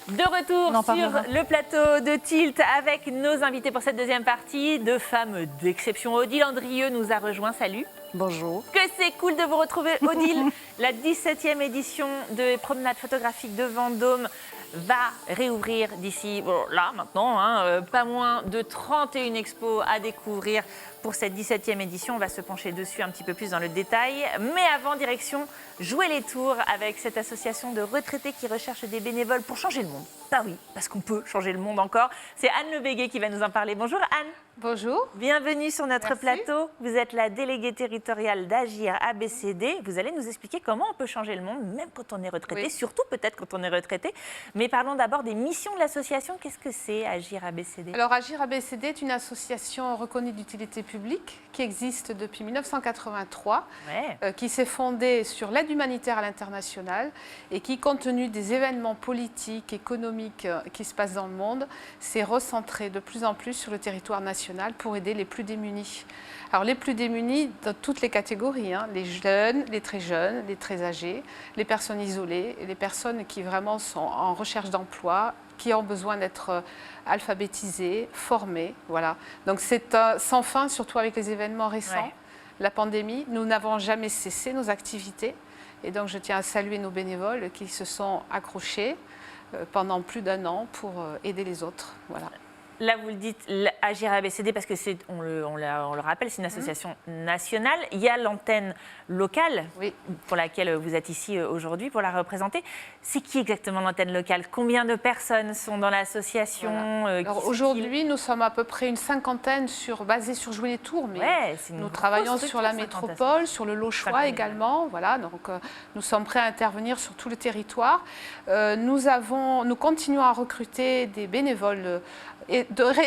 De retour sur le plateau de Tilt avec nos invités pour cette deuxième partie. Deux femmes d'exception. Odile Andrieux nous a rejoint. Salut. Bonjour. Que c'est cool de vous retrouver, Odile. La 17e édition de Promenade photographique de Vendôme va réouvrir d'ici, maintenant, pas moins de 31 expos à découvrir pour cette 17e édition. On va se pencher dessus un petit peu plus dans le détail. Mais avant, direction Jouer les Tours avec cette association de retraités qui recherche des bénévoles pour changer le monde. Bah oui, parce qu'on peut changer le monde encore. C'est Anne Lebéguet qui va nous en parler. Bonjour Anne. Bonjour. Bienvenue sur notre Merci. plateau. Vous êtes la déléguée territoriale d'Agir ABCD. Vous allez nous expliquer comment on peut changer le monde, même quand on est retraité, surtout peut-être quand on est retraité. Mais parlons d'abord des missions de l'association. Qu'est-ce que c'est Agir ABCD? Alors Agir ABCD est une association reconnue d'utilité publique qui existe depuis 1983, qui s'est fondée sur l'aide humanitaire à l'international et qui, compte tenu des événements politiques, économiques qui se passent dans le monde, s'est recentrée de plus en plus sur le territoire national pour aider les plus démunis. Alors les plus démunis dans toutes les catégories, les jeunes, les très âgés, les personnes isolées, les personnes qui vraiment sont en recherche d'emploi, qui ont besoin d'être alphabétisées, formées. Voilà. Donc c'est sans fin, surtout avec les événements récents. La pandémie, nous n'avons jamais cessé nos activités. Et donc je tiens à saluer nos bénévoles qui se sont accrochés pendant plus d'1 an pour aider les autres. Voilà. Là, vous le dites, Agir ABCD, parce que on le rappelle, c'est une association nationale. Il y a l'antenne locale pour laquelle vous êtes ici aujourd'hui pour la représenter. C'est qui exactement l'antenne locale? Combien de personnes sont dans l'association? Alors aujourd'hui, nous sommes à peu près une 50aine basés sur Jouer les Tours, mais nous travaillons sur la métropole, sur le Lochois également. Voilà, donc nous sommes prêts à intervenir sur tout le territoire. Nous continuons à recruter des bénévoles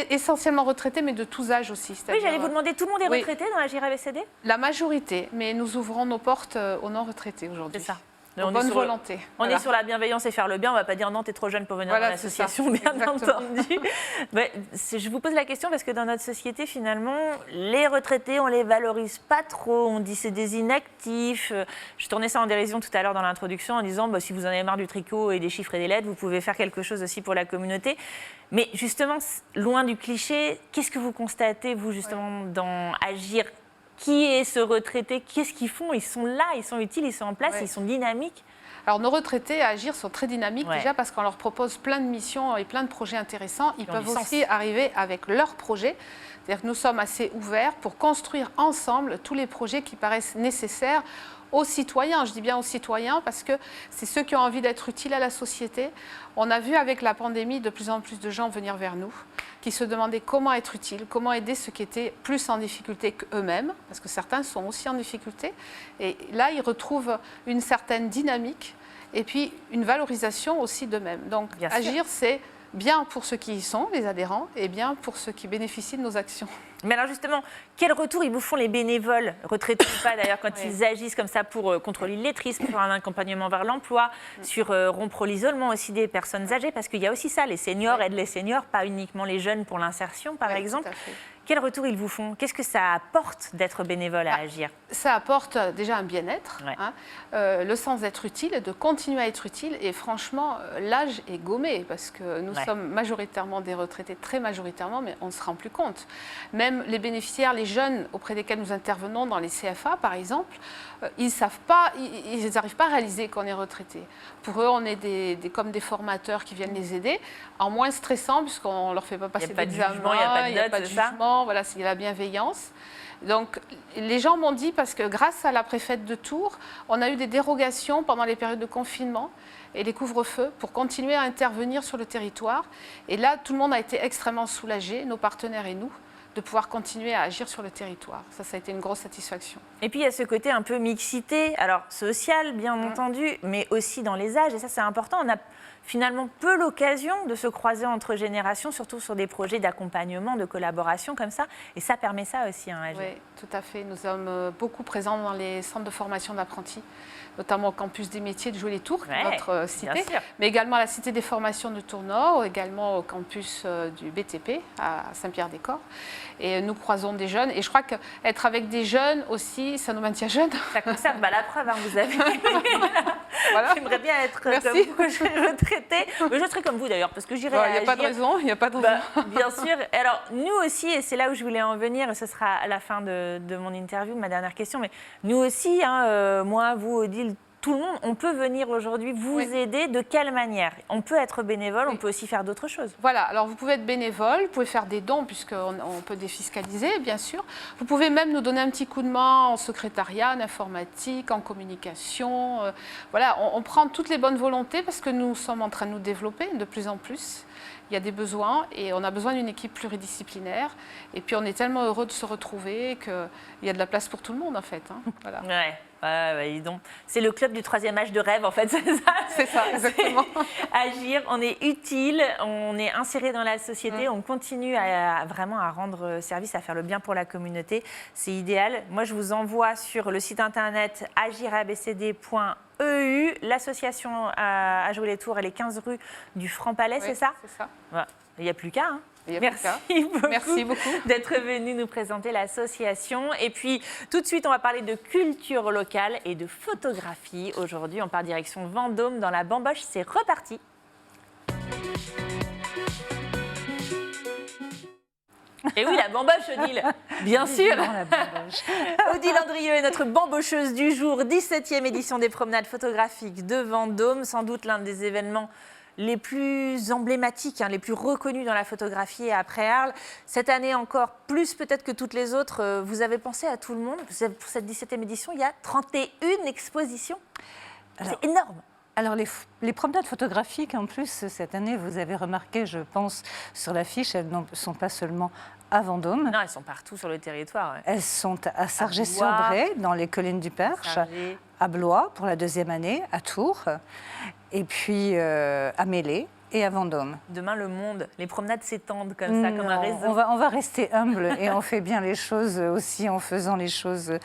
essentiellement retraités, mais de tous âges aussi. Oui, j'allais vous demander, tout le monde est retraité dans Agir ABCD? La majorité, mais nous ouvrons nos portes aux non-retraités aujourd'hui. C'est ça. Bonne volonté. On est sur la bienveillance et faire le bien. On ne va pas dire non, tu es trop jeune pour venir dans l'association, bien entendu. Je vous pose la question parce que dans notre société, finalement, les retraités, on ne les valorise pas trop. On dit c'est des inactifs. Je tournais ça en dérision tout à l'heure dans l'introduction en disant si vous en avez marre du tricot et des chiffres et des lettres, vous pouvez faire quelque chose aussi pour la communauté. Mais justement, loin du cliché, qu'est-ce que vous constatez, vous, justement, dans Agir? Qui est ce retraité? Qu'est-ce qu'ils font? Ils sont là, ils sont utiles, ils sont en place, ils sont dynamiques. Alors nos retraités à Agir sont très dynamiques déjà parce qu'on leur propose plein de missions et plein de projets intéressants. Ils peuvent aussi arriver avec leurs projets. C'est-à-dire que nous sommes assez ouverts pour construire ensemble tous les projets qui paraissent nécessaires aux citoyens. Je dis bien aux citoyens parce que c'est ceux qui ont envie d'être utiles à la société. On a vu avec la pandémie de plus en plus de gens venir vers nous qui se demandaient comment être utiles, comment aider ceux qui étaient plus en difficulté qu'eux-mêmes, parce que certains sont aussi en difficulté. Et là, ils retrouvent une certaine dynamique et puis une valorisation aussi d'eux-mêmes. Donc Agir, c'est bien pour ceux qui y sont, les adhérents, et bien pour ceux qui bénéficient de nos actions. Mais alors justement, quel retour ils vous font les bénévoles, retraités ou pas d'ailleurs, quand ils agissent comme ça pour contrôler l'illettrisme, pour un accompagnement vers l'emploi, sur rompre l'isolement aussi des personnes âgées, parce qu'il y a aussi ça, les seniors aident les seniors, pas uniquement les jeunes pour l'insertion par exemple. Quel retour ils vous font? Qu'est-ce que ça apporte d'être bénévole à Agir? Ça apporte déjà un bien-être, le sens d'être utile, de continuer à être utile. Et franchement, l'âge est gommé parce que nous sommes majoritairement des retraités, très majoritairement, mais on ne se rend plus compte. Même les bénéficiaires, les jeunes auprès desquels nous intervenons dans les CFA, par exemple, ils n'arrivent pas à réaliser qu'on est retraité. Pour eux, on est comme des formateurs qui viennent les aider, en moins stressant puisqu'on ne leur fait pas passer d'examen, il n'y a pas de jugement, voilà, c'est la bienveillance. Donc, les gens m'ont dit, parce que grâce à la préfète de Tours, on a eu des dérogations pendant les périodes de confinement et les couvre-feux pour continuer à intervenir sur le territoire. Et là, tout le monde a été extrêmement soulagé, nos partenaires et nous, de pouvoir continuer à agir sur le territoire. Ça a été une grosse satisfaction. Et puis, il y a ce côté un peu mixité, alors social, bien entendu, mais aussi dans les âges. Et ça, c'est important. On a finalement peu l'occasion de se croiser entre générations, surtout sur des projets d'accompagnement, de collaboration comme ça. Et ça permet ça aussi, Agir. Oui, tout à fait. Nous sommes beaucoup présents dans les centres de formation d'apprentis, notamment au campus des métiers de Jouer les Tours, notre cité, mais également à la cité des formations de Tours-Nord, également au campus du BTP à Saint-Pierre-des-Corps. Et nous croisons des jeunes. Et je crois qu'être avec des jeunes aussi, ça nous maintient jeunes. Ça conserve la preuve, vous avez. Voilà. J'aimerais bien être comme vous quand je serai retraitée. Mais je serai comme vous d'ailleurs, parce que j'irai agir. Il n'y a pas de raison, il n'y a pas de raison. Bien sûr. Alors, nous aussi, et c'est là où je voulais en venir, et ce sera à la fin de mon interview, ma dernière question, mais nous aussi, moi, vous, Odile, tout le monde, on peut venir aujourd'hui vous aider. De quelle manière? On peut être bénévole, on peut aussi faire d'autres choses. Voilà, alors vous pouvez être bénévole, vous pouvez faire des dons puisqu'on peut défiscaliser, bien sûr. Vous pouvez même nous donner un petit coup de main en secrétariat, en informatique, en communication. Voilà, on prend toutes les bonnes volontés parce que nous sommes en train de nous développer de plus en plus. Il y a des besoins et on a besoin d'une équipe pluridisciplinaire. Et puis on est tellement heureux de se retrouver qu'il y a de la place pour tout le monde en fait. Hein. Voilà. Ouais, donc c'est le club du 3e âge de rêve en fait, c'est ça. C'est ça, exactement. Agir, on est utile, on est inséré dans la société, on continue vraiment à rendre service, à faire le bien pour la communauté. C'est idéal. Moi, je vous envoie sur le site internet agirabcd.eu. L'association à jouer les tours, elle est 15 rue du Franc-Palais, c'est ça? C'est ça. Ouais. Il n'y a plus qu'à. Hein. Merci beaucoup d'être venu nous présenter l'association. Et puis, tout de suite, on va parler de culture locale et de photographie. Aujourd'hui, on part direction Vendôme dans la Bamboche. C'est reparti. Et oui, la bamboche, Odile, bien sûr. Odile Andrieux est notre bambocheuse du jour, 17e édition des promenades photographiques de Vendôme, sans doute l'un des événements les plus emblématiques, les plus reconnus dans la photographie après Arles. Cette année encore, plus peut-être que toutes les autres, vous avez pensé à tout le monde. Pour cette 17e édition, il y a 31 expositions. C'est énorme. Alors, les promenades photographiques, en plus, cette année, vous avez remarqué, je pense, sur l'affiche, elles ne sont pas seulement à Vendôme. Non, elles sont partout sur le territoire. Ouais. Elles sont à Sargé-sur-Bray, dans les collines du Perche, à Blois, pour la 2e année, à Tours, et puis à Mélé et à Vendôme. Demain, le monde, les promenades s'étendent comme ça, comme un réseau. On va rester humble et on fait bien les choses aussi en faisant les choses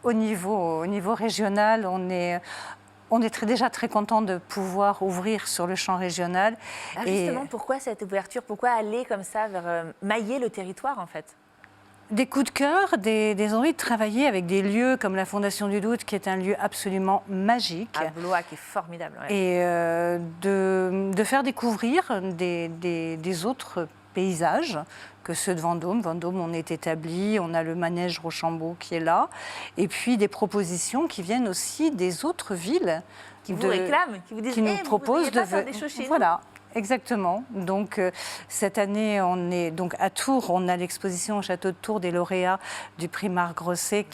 au niveau régional. On est déjà très content de pouvoir ouvrir sur le champ régional. Alors justement, pourquoi cette ouverture? Pourquoi aller comme ça vers mailler le territoire en fait? Des coups de cœur, des envies de travailler avec des lieux comme la Fondation du Doute, qui est un lieu absolument magique. À Blois, qui est formidable. Ouais. Et de faire découvrir des autres paysages que ceux de Vendôme. Vendôme, on est établi, on a le manège Rochambeau qui est là, et puis des propositions qui viennent aussi des autres villes. Qui vous réclament, qui vous disent qui nous proposent de faire des choses chez nous. Voilà. Exactement. Donc cette année, on est donc à Tours. On a l'exposition au château de Tours des lauréats du prix Marc Grosset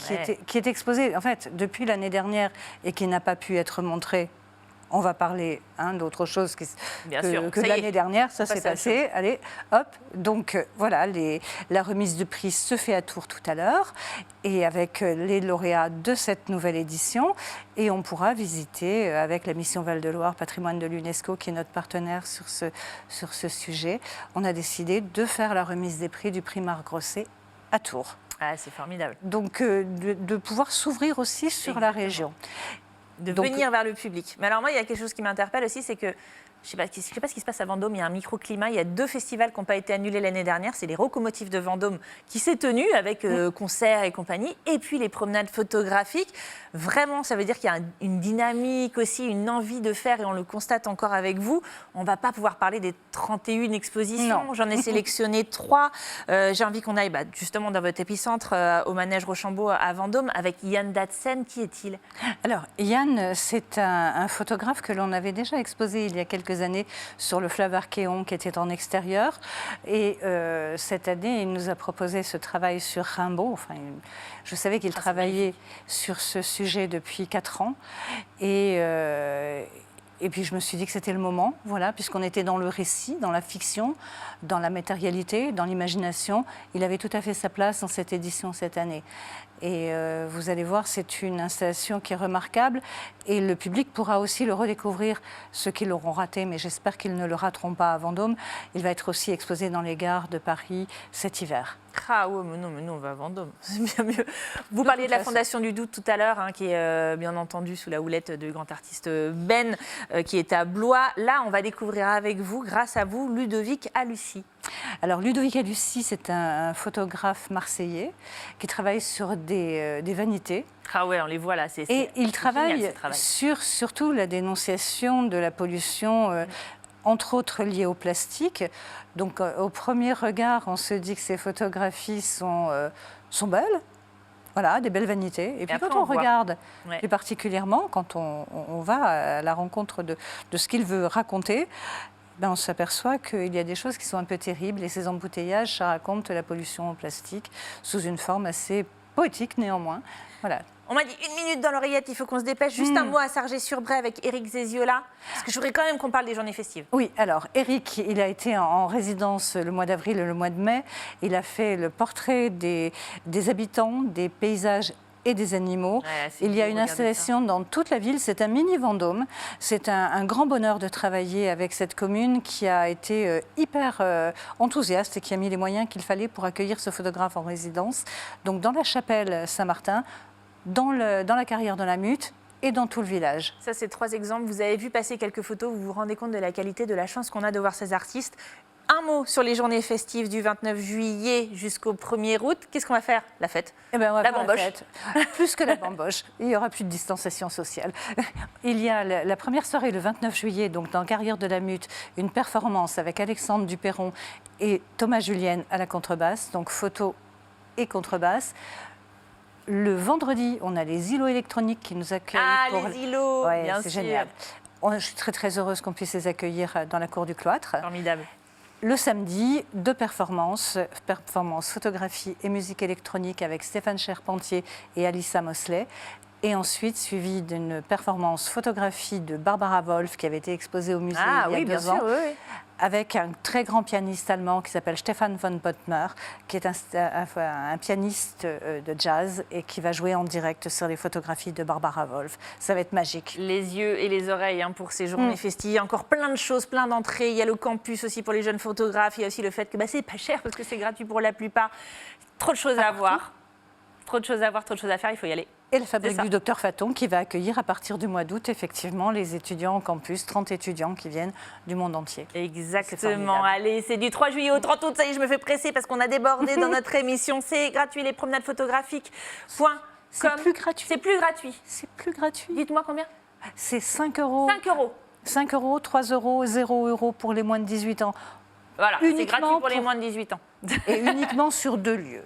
qui est exposée en fait depuis l'année dernière et qui n'a pas pu être montrée. On va parler d'autre chose que l'année dernière, ça s'est passé. Allez, hop. Donc voilà, la remise de prix se fait à Tours tout à l'heure, et avec les lauréats de cette nouvelle édition. Et on pourra visiter avec la mission Val-de-Loire, patrimoine de l'UNESCO, qui est notre partenaire sur ce sujet. On a décidé de faire la remise des prix du prix Marc Grosset à Tours. Ah, c'est formidable. Donc de pouvoir s'ouvrir aussi sur la région. Venir vers le public. Mais alors moi, il y a quelque chose qui m'interpelle aussi, c'est que je ne sais pas ce qui se passe à Vendôme, il y a un microclimat, il y a 2 festivals qui n'ont pas été annulés l'année dernière, c'est les Rocomotives de Vendôme qui s'est tenu avec concerts et compagnie, et puis les promenades photographiques. Vraiment, ça veut dire qu'il y a une dynamique aussi, une envie de faire, et on le constate encore avec vous. On ne va pas pouvoir parler des 31 expositions, j'en ai sélectionné 3. J'ai envie qu'on aille justement dans votre épicentre, au manège Rochambeau à Vendôme, avec Yann Datsen. Qui est-il? Alors, Yann, c'est un photographe que l'on avait déjà exposé il y a quelques années sur le fleuve Archéon, qui était en extérieur. Et cette année, il nous a proposé ce travail sur Rimbaud. Enfin, je savais qu'il travaillait sur ce sujet depuis 4 ans. Et puis je me suis dit que c'était le moment, voilà, puisqu'on était dans le récit, dans la fiction, dans la matérialité, dans l'imagination. Il avait tout à fait sa place dans cette édition cette année. Et vous allez voir, c'est une installation qui est remarquable. Et le public pourra aussi le redécouvrir, ceux qui l'auront raté, mais j'espère qu'ils ne le rateront pas à Vendôme. Il va être aussi exposé dans les gares de Paris cet hiver. Ah ouais, mais non, on va à Vendôme, c'est bien mieux. Vous parliez de la Fondation du Doute tout à l'heure, qui est bien entendu sous la houlette du grand artiste Ben, qui est à Blois. Là, on va découvrir avec vous, grâce à vous, Ludovic Alussy. Alors Ludovic Alussy, c'est un photographe marseillais qui travaille sur des vanités. Ah ouais, on les voit là. Et il travaille sur surtout la dénonciation de la pollution, entre autres liée au plastique. Donc au premier regard, on se dit que ces photographies sont belles. Voilà, des belles vanités. Et puis quand on regarde, plus particulièrement, quand on va à la rencontre de ce qu'il veut raconter, on s'aperçoit qu'il y a des choses qui sont un peu terribles. Et ces embouteillages, ça raconte la pollution au plastique sous une forme assez poétique néanmoins. Voilà. On m'a dit 1 minute dans l'oreillette, il faut qu'on se dépêche. Juste un mot à Sargé-sur-Bray avec Éric Zeziola, parce que je voudrais quand même qu'on parle des journées festives. Oui, alors Éric, il a été en résidence le mois d'avril et le mois de mai. Il a fait le portrait des habitants, des paysages et des animaux. Ouais, il y a une installation dans toute la ville, c'est un mini Vendôme. C'est un grand bonheur de travailler avec cette commune qui a été hyper enthousiaste et qui a mis les moyens qu'il fallait pour accueillir ce photographe en résidence. Donc dans la chapelle Saint-Martin, dans la carrière de la Mute et dans tout le village. Ça, c'est 3 exemples. Vous avez vu passer quelques photos, vous vous rendez compte de la qualité, de la chance qu'on a de voir ces artistes. Un mot sur les journées festives du 29 juillet jusqu'au 1er août. Qu'est-ce qu'on va faire? La fête. On va la bamboche. Plus que la bamboche. Il n'y aura plus de distanciation sociale. Il y a la première soirée le 29 juillet, donc dans Carrière de la Mute, une performance avec Alexandre Duperron et Thomas Julienne à la contrebasse, donc photo et contrebasse. Le vendredi, on a les îlots électroniques qui nous accueillent. Ah, les îlots, ouais, bien c'est sûr. Génial. Je suis très, très heureuse qu'on puisse les accueillir dans la cour du cloître. Formidable. Le samedi, 2 performances photographie et musique électronique avec Stéphane Charpentier et Alissa Mosley. Et ensuite, suivi d'une performance photographie de Barbara Wolf qui avait été exposée au musée il y a 2 ans. Oui. Avec un très grand pianiste allemand qui s'appelle Stefan von Bottmer, qui est un pianiste de jazz et qui va jouer en direct sur les photographies de Barbara Wolf. Ça va être magique. Les yeux et les oreilles pour ces journées festives. Il y a encore plein de choses, plein d'entrées. Il y a le campus aussi pour les jeunes photographes. Il y a aussi le fait que c'est pas cher parce que c'est gratuit pour la plupart. Trop de choses à voir. Trop de choses à voir, trop de choses à faire, il faut y aller. Et la fabrique du Docteur Faton qui va accueillir à partir du mois d'août, effectivement, les étudiants en campus, 30 étudiants qui viennent du monde entier. Exactement. Allez, c'est du 3 juillet au 30 août. Ça y est, je me fais presser parce qu'on a débordé dans notre émission. C'est gratuit, les promenades photographiques. C'est plus gratuit. C'est plus gratuit. C'est plus gratuit. Dites-moi combien? C'est 5 euros. 5 euros. 5 euros, 3 euros, 0 euros pour les moins de 18 ans. Voilà, c'est gratuit pour les moins de 18 ans. Et uniquement sur 2 lieux.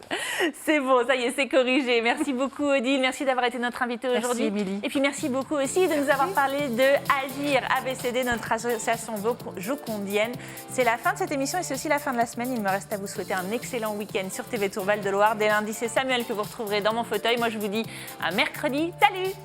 C'est bon, ça y est, c'est corrigé. Merci beaucoup, Odile. Merci d'avoir été notre invitée aujourd'hui. Merci, Émilie. Et puis merci beaucoup aussi de nous avoir parlé de Agir ABCD, notre association jocondienne. C'est la fin de cette émission et c'est aussi la fin de la semaine. Il me reste à vous souhaiter un excellent week-end sur TV Tour Val de Loire. Dès lundi, c'est Samuel que vous retrouverez dans mon fauteuil. Moi, je vous dis à mercredi. Salut!